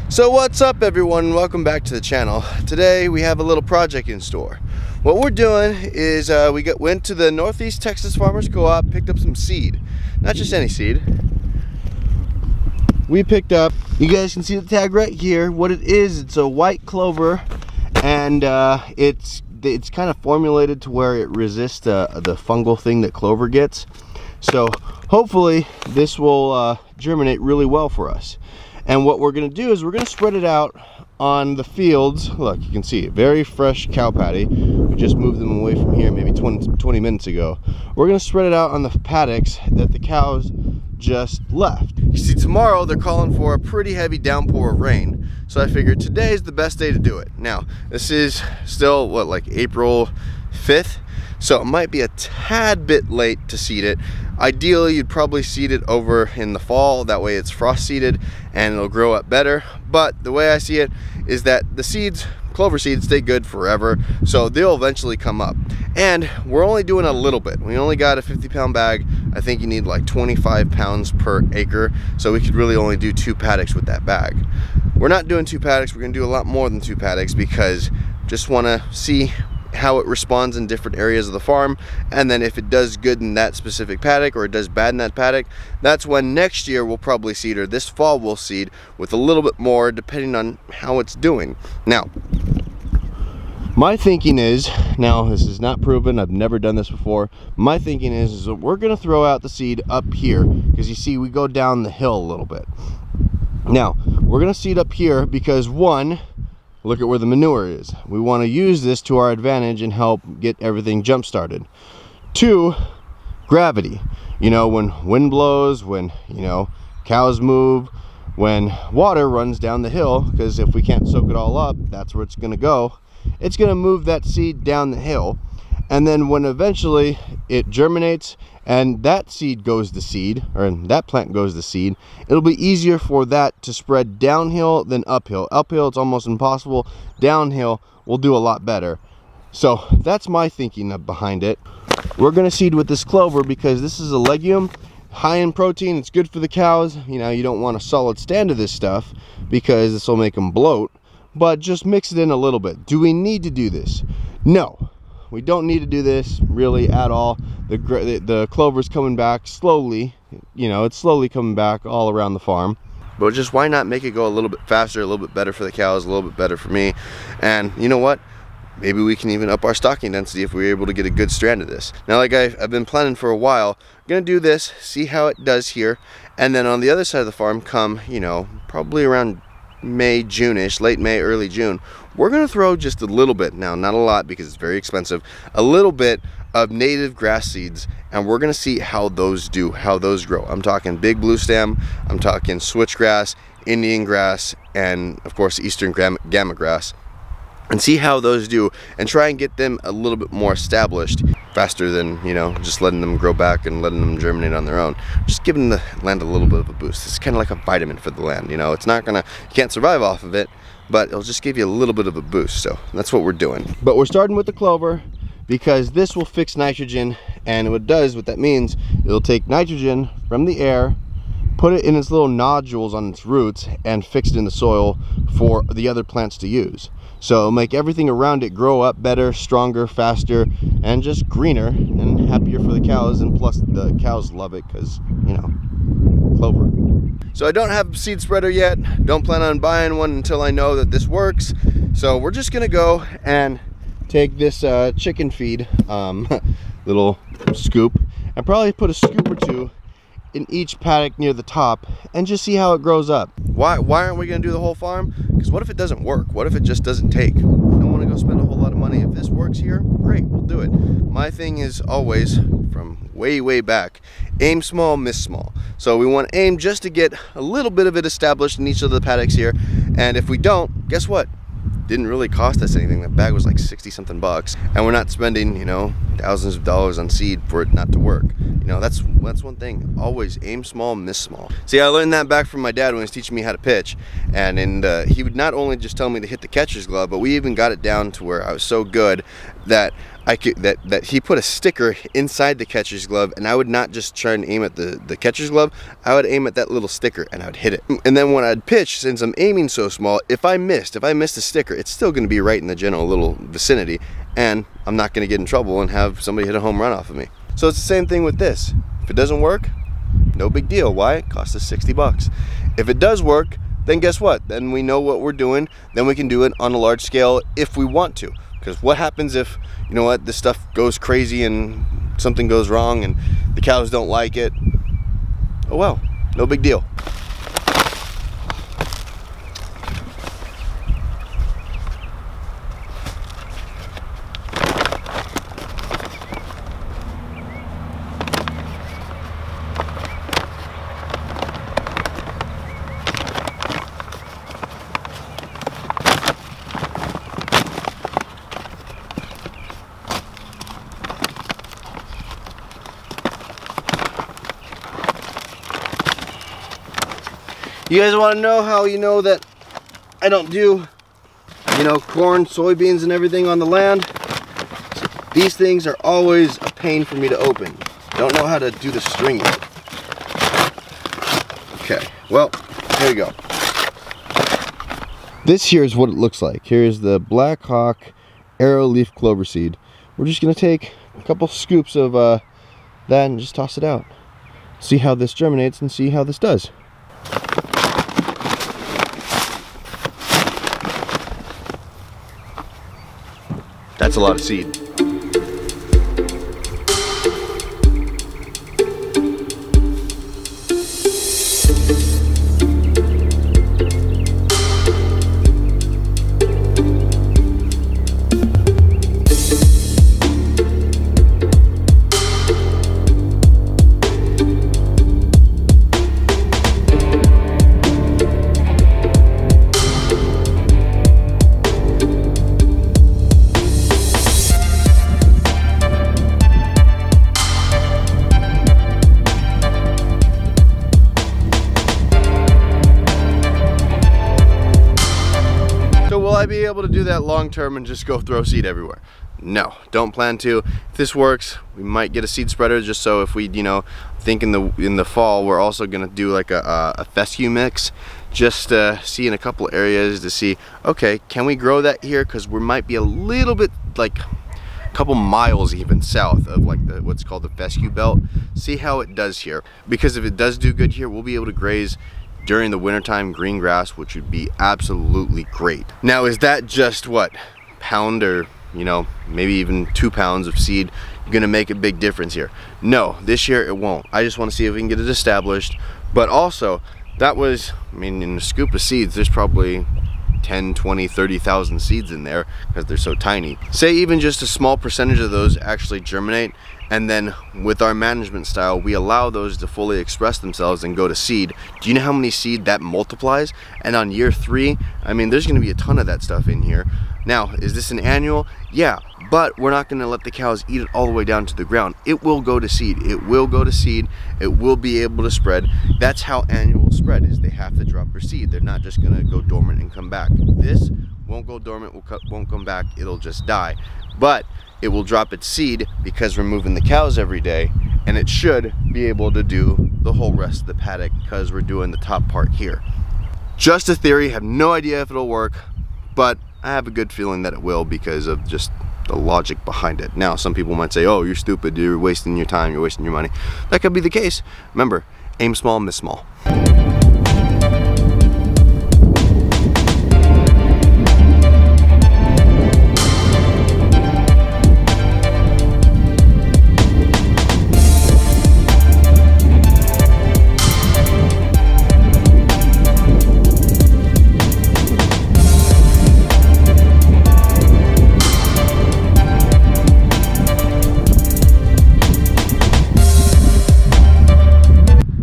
So what's up everyone, welcome back to the channel. Today we have a little project in store. What we're doing is went to the Northeast Texas Farmers Co-op, picked up some seed. Not just any seed. We picked up, you guys can see the tag right here. What it is, it's a white clover, and it's kind of formulated to where it resists the fungal thing that clover gets. So hopefully this will germinate really well for us. And what we're going to do is we're going to spread it out on the fields. Look, you can see it, very fresh cow patty. We just moved them away from here maybe 20 minutes ago. We're going to spread it out on the paddocks that the cows just left. You see, tomorrow they're calling for a pretty heavy downpour of rain. So I figured today's the best day to do it. Now, this is still, what, like April 5th? So it might be a tad bit late to seed it. Ideally, you'd probably seed it over in the fall. That way it's frost seeded and it'll grow up better. But the way I see it is that the seeds, clover seeds, stay good forever. So they'll eventually come up. And we're only doing a little bit. We only got a 50-pound bag. I think you need like 25 pounds per acre. So we could really only do 2 paddocks with that bag. We're not doing 2 paddocks. We're gonna do a lot more than 2 paddocks because just wanna see how it responds in different areas of the farm, and then if it does good in that specific paddock or it does bad in that paddock, that's when next year we'll probably seed, or this fall we'll seed with a little bit more depending on how it's doing. Now, my thinking is, now this is not proven, I've never done this before, my thinking is that we're going to throw out the seed up here, because you see we go down the hill a little bit. Now, we're going to seed up here because, one, look at where the manure is. We want to use this to our advantage and help get everything jump started. 2, gravity. You know, when wind blows, when, you know, cows move, when water runs down the hill, because if we can't soak it all up, that's where it's going to go. It's going to move that seed down the hill. And then when eventually it germinates and that seed goes to seed, or that plant goes to seed, it'll be easier for that to spread downhill than uphill. Uphill, it's almost impossible. Downhill, we'll do a lot better. So that's my thinking behind it. We're gonna seed with this clover because this is a legume, high in protein. It's good for the cows. You know, you don't want a solid stand of this stuff because this will make them bloat, but just mix it in a little bit. Do we need to do this? No. We don't need to do this really at all. The clover's coming back slowly. You know, it's slowly coming back all around the farm. But just why not make it go a little bit faster, a little bit better for the cows, a little bit better for me. And you know what? Maybe we can even up our stocking density if we're able to get a good strand of this. Now, like I've been planning for a while, I'm gonna do this, see how it does here. And then on the other side of the farm, come, you know, probably around May, June-ish, late May, early June, we're going to throw just a little bit, now not a lot because it's very expensive, a little bit of native grass seeds, and we're going to see how those do, how those grow. I'm talking big blue stem, I'm talking switchgrass, Indian grass, and of course eastern gamma grass, and see how those do and try and get them a little bit more established faster than, you know, just letting them grow back and letting them germinate on their own. Just giving the land a little bit of a boost. It's kind of like a vitamin for the land, you know. It's not gonna, you can't survive off of it, but it'll just give you a little bit of a boost. So that's what we're doing. But we're starting with the clover because this will fix nitrogen, and what that means, it'll take nitrogen from the air, put it in its little nodules on its roots, and fix it in the soil for the other plants to use. So it'll make everything around it grow up better, stronger, faster, and just greener and happier for the cows. And plus the cows love it because, you know, clover. So I don't have a seed spreader yet. Don't plan on buying one until I know that this works. So we're just gonna go and take this chicken feed little scoop and probably put a scoop or 2 in each paddock near the top and just see how it grows up. Why aren't we gonna do the whole farm? Because what if it doesn't work? What if it just doesn't take? I don't want to go spend a whole lot of money. If this works here, great, we'll do it. My thing is always, from way back, aim small, miss small. So we want to aim just to get a little bit of it established in each of the paddocks here, and if we don't, guess what? Didn't really cost us anything. That bag was like 60-something bucks, and we're not spending, you know, thousands of dollars on seed for it not to work. You know, that's one thing. Always aim small, miss small. See, I learned that back from my dad when he was teaching me how to pitch, and he would not only just tell me to hit the catcher's glove, but we even got it down to where I was so good that that he put a sticker inside the catcher's glove, and I would not just try and aim at the catcher's glove. I would aim at that little sticker and I would hit it. And then when I'd pitch, since I'm aiming so small, if I missed the sticker, it's still going to be right in the general little vicinity, and I'm not going to get in trouble and have somebody hit a home run off of me. So it's the same thing with this. If it doesn't work, no big deal. Why? It cost us 60 bucks. If it does work, then guess what? Then we know what we're doing. Then we can do it on a large scale if we want to. Because what happens if, you know what, this stuff goes crazy and something goes wrong and the cows don't like it? Oh well, no big deal. You guys want to know how you know that I don't do, you know, corn, soybeans, and everything on the land? So these things are always a pain for me to open. I don't know how to do the stringing. Okay, well, here we go. This here is what it looks like. Here's the blackhawk arrowleaf clover seed. We're just going to take a couple scoops of that and just toss it out. See how this germinates and see how this does. That's a lot of seed. Will I be able to do that long term and just go throw seed everywhere? No, don't plan to. If this works, we might get a seed spreader, just so if we, you know, think in the fall we're also gonna do like a fescue mix, just see in a couple areas to see, okay, can we grow that here? Because we might be a little bit, like a couple miles even south of like what's called the fescue belt. See how it does here, because if it does do good here, we'll be able to graze during the wintertime green grass, which would be absolutely great. Now, is that just what, pound or, you know, maybe even 2 pounds of seed gonna make a big difference here? No, this year it won't. I just want to see if we can get it established. But also, that was, I mean, in a scoop of seeds, there's probably 10, 20, 30,000 seeds in there because they're so tiny. Say even just a small percentage of those actually germinate, and then with our management style, we allow those to fully express themselves and go to seed. Do you know how many seed that multiplies? And on year 3, I mean, there's gonna be a ton of that stuff in here. Now, is this an annual? Yeah, but we're not gonna let the cows eat it all the way down to the ground. It will go to seed. It will go to seed. It will be able to spread. That's how annuals spread, is they have to drop their seed. They're not just gonna go dormant and come back. This won't go dormant, won't come back, it'll just die. But it will drop its seed because we're moving the cows every day, and it should be able to do the whole rest of the paddock because we're doing the top part here. Just a theory, have no idea if it'll work, but I have a good feeling that it will because of just the logic behind it. Now, some people might say, oh, you're stupid, you're wasting your time, you're wasting your money. That could be the case. Remember, aim small, miss small.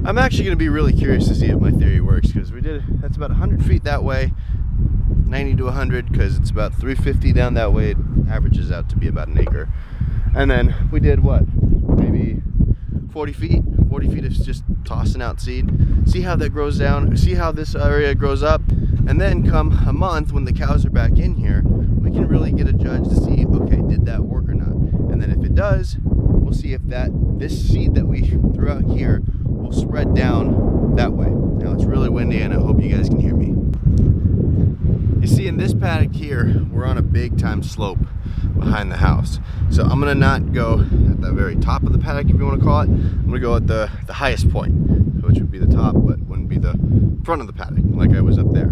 I'm actually going to be really curious to see if my theory works, because that's about 100 feet that way, 90 to 100, because it's about 350 down that way. It averages out to be about an acre. And then we did what, maybe 40 feet of just tossing out seed. See how that grows down, see how this area grows up, and then come a month when the cows are back in here, we can really get a judge to see, okay, did that work or not? And then if it does, we'll see if this seed that we threw out here will spread down that way. Now it's really windy and I hope you guys can hear me. You see, in this paddock here, we're on a big time slope behind the house. So I'm gonna not go at the very top of the paddock, if you want to call it. I'm gonna go at the highest point, which would be the top, but wouldn't be the front of the paddock, like I was up there.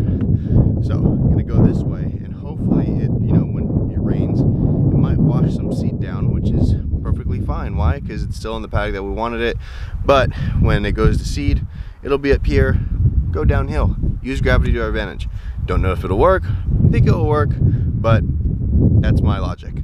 So I'm gonna go this way, and hopefully it, you know, when it rains, it might wash some seed down, which is perfectly fine. Why? Because it's still in the paddock that we wanted it. But when it goes to seed, it'll be up here, go downhill. Use gravity to our advantage. Don't know if it'll work, think it'll work, but that's my logic.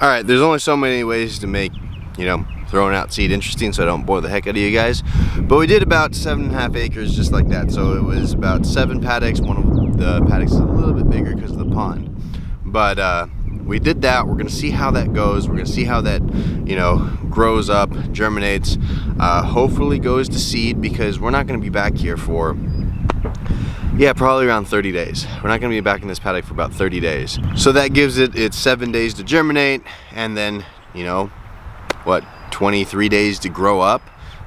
Alright, there's only so many ways to make, you know, throwing out seed interesting, so I don't bore the heck out of you guys. But we did about 7.5 acres just like that. So it was about 7 paddocks. One of the paddocks is a little bit bigger because of the pond. But we did that. We're gonna see how that goes. We're gonna see how that, you know, grows up, germinates, hopefully goes to seed, because we're not gonna be back here for, yeah, probably around 30 days. We're not gonna be back in this paddock for about 30 days. So that gives it 7 days to germinate, and then, you know, what, 23 days to grow up.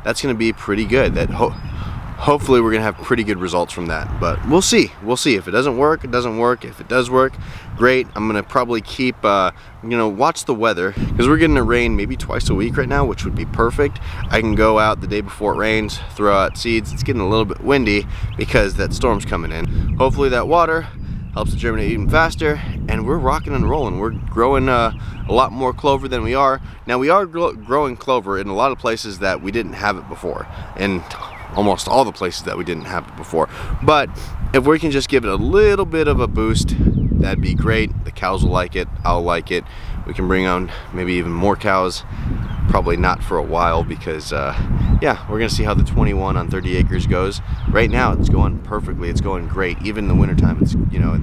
That's gonna be pretty good. That hopefully we're gonna have pretty good results from that. But we'll see. We'll see. If it doesn't work, it doesn't work. If it does work, great. I'm gonna probably keep, you know, watch the weather, because we're getting a rain maybe twice a week right now, which would be perfect. I can go out the day before it rains, throw out seeds. It's getting a little bit windy because that storm's coming in. Hopefully that water helps it germinate even faster, and we're rocking and rolling. We're growing a lot more clover than we are. Now we are growing clover in a lot of places that we didn't have it before, and almost all the places that we didn't have it before. But if we can just give it a little bit of a boost, that'd be great. The cows will like it, I'll like it. We can bring on maybe even more cows. Probably not for a while, because yeah, we're gonna see how the 21 on 30 acres goes. Right now it's going perfectly, it's going great. Even in the wintertime, it's, you know,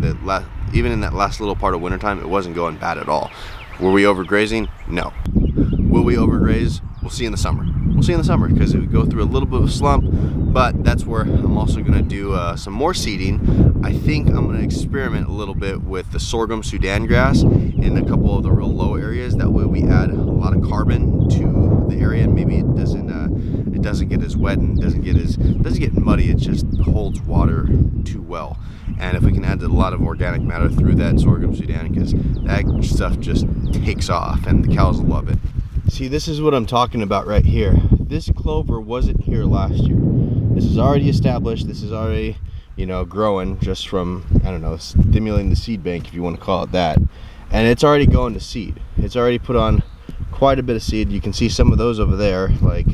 even in that last little part of wintertime, it wasn't going bad at all. Were we overgrazing? No. Will we overgraze? We'll see in the summer. We'll see in the summer, because it would go through a little bit of a slump. But that's where I'm also gonna do some more seeding. I think I'm gonna experiment a little bit with the sorghum Sudan grass in a couple of the real low areas. That way we add a lot of carbon to the area, and maybe it doesn't get as wet and doesn't get muddy. It just holds water too well. And if we can add a lot of organic matter through that sorghum Sudan, because that stuff just takes off and the cows love it. See, this is what I'm talking about right here. This clover wasn't here last year. This is already established. This is already, you know, growing just from, I don't know, stimulating the seed bank, if you want to call it that. And it's already going to seed. It's already put on quite a bit of seed. You can see some of those over there, like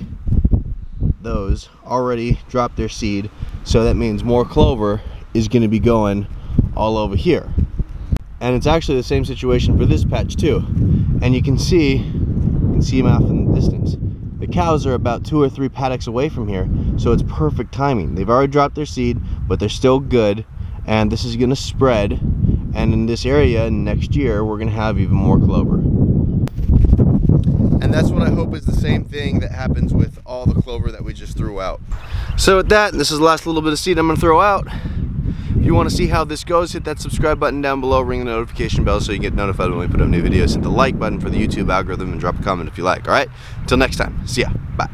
those already dropped their seed. So that means more clover is going to be going all over here. And it's actually the same situation for this patch too. And you can see them off in the distance. The cows are about 2 or 3 paddocks away from here, so it's perfect timing. They've already dropped their seed, but they're still good, and this is gonna spread, and in this area next year we're gonna have even more clover. And that's what I hope is the same thing that happens with all the clover that we just threw out. So with that, this is the last little bit of seed I'm gonna throw out. If you want to see how this goes, hit that subscribe button down below, ring the notification bell so you get notified when we put up new videos. Hit the like button for the YouTube algorithm and drop a comment if you like. Alright, until next time, see ya, bye.